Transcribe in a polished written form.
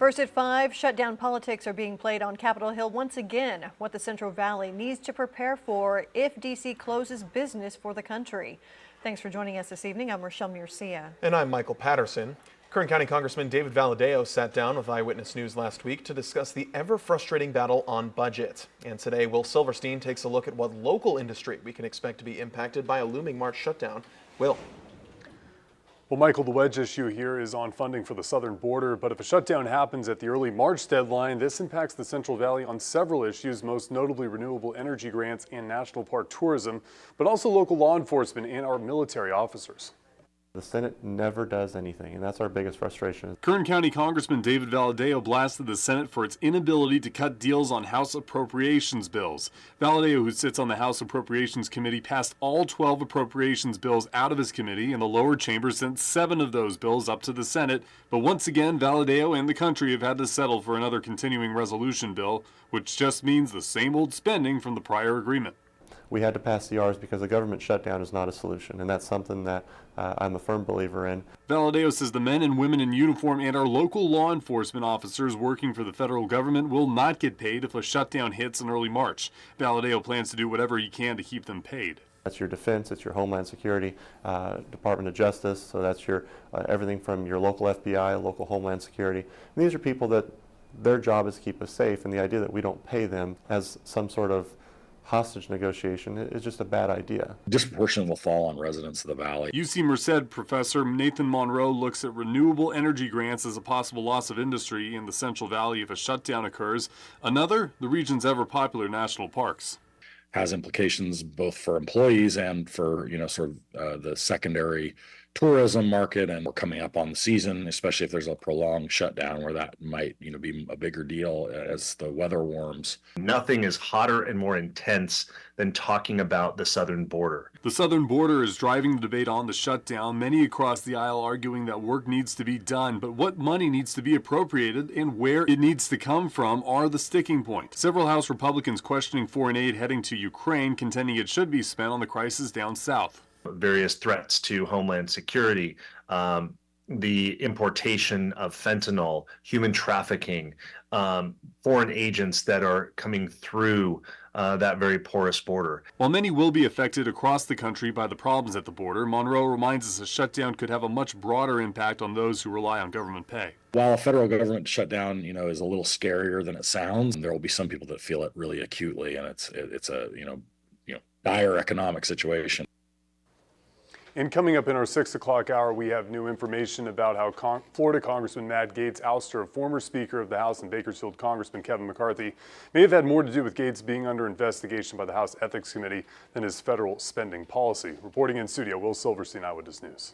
First at 5, shutdown politics are being played on Capitol Hill once again. What the Central Valley needs to prepare for if D.C. closes business for the country. Thanks for joining us this evening. I'm Rochelle Murcia. And I'm Michael Patterson. Kern County Congressman David Valadao sat down with Eyewitness News last week to discuss the ever-frustrating battle on budget. And today, Will Silverstein takes a look at what local industry we can expect to be impacted by a looming March shutdown. Will. Well, Michael, the wedge issue here is on funding for the southern border, but if a shutdown happens at the early March deadline, this impacts the Central Valley on several issues, most notably renewable energy grants and national park tourism, but also local law enforcement and our military officers. The Senate never does anything, and that's our biggest frustration. Kern County Congressman David Valadao blasted the Senate for its inability to cut deals on House appropriations bills. Valadao, who sits on the House Appropriations Committee, passed all 12 appropriations bills out of his committee, and the lower chamber sent 7 of those bills up to the Senate. But once again, Valadao and the country have had to settle for another continuing resolution bill, which just means the same old spending from the prior agreement. We had to pass CRs because a government shutdown is not a solution, and that's something that I'm a firm believer in. Valadao says the men and women in uniform and our local law enforcement officers working for the federal government will not get paid if a shutdown hits in early March. Valadao plans to do whatever he can to keep them paid. That's your defense, it's your Homeland Security, Department of Justice, so that's your everything from your local FBI, local Homeland Security. And these are people that their job is to keep us safe, and the idea that we don't pay them as some sort of hostage negotiation is just a bad idea. Disproportionate will fall on residents of the valley. UC Merced professor Nathan Monroe looks at renewable energy grants as a possible loss of industry in the Central Valley if a shutdown occurs. Another, the region's ever-popular national parks. Has implications both for employees and for, the secondary tourism market, and we're coming up on the season, especially if there's a prolonged shutdown where that might, be a bigger deal as the weather warms. Nothing is hotter and more intense than talking about the southern border. The southern border is driving the debate on the shutdown, many across the aisle arguing that work needs to be done, but what money needs to be appropriated and where it needs to come from are the sticking point. Several House Republicans questioning foreign aid heading to Ukraine, contending it should be spent on the crisis down south. Various threats to Homeland Security, the importation of fentanyl, human trafficking, foreign agents that are coming through that very porous border. While many will be affected across the country by the problems at the border, Monroe reminds us a shutdown could have a much broader impact on those who rely on government pay. While a federal government shutdown, is a little scarier than it sounds, there will be some people that feel it really acutely, and it's a dire economic situation. And coming up in our 6 o'clock hour, we have new information about how Florida Congressman Matt Gaetz' ouster of former Speaker of the House and Bakersfield Congressman Kevin McCarthy may have had more to do with Gaetz being under investigation by the House Ethics Committee than his federal spending policy. Reporting in studio, Will Silverstein, Eyewitness News.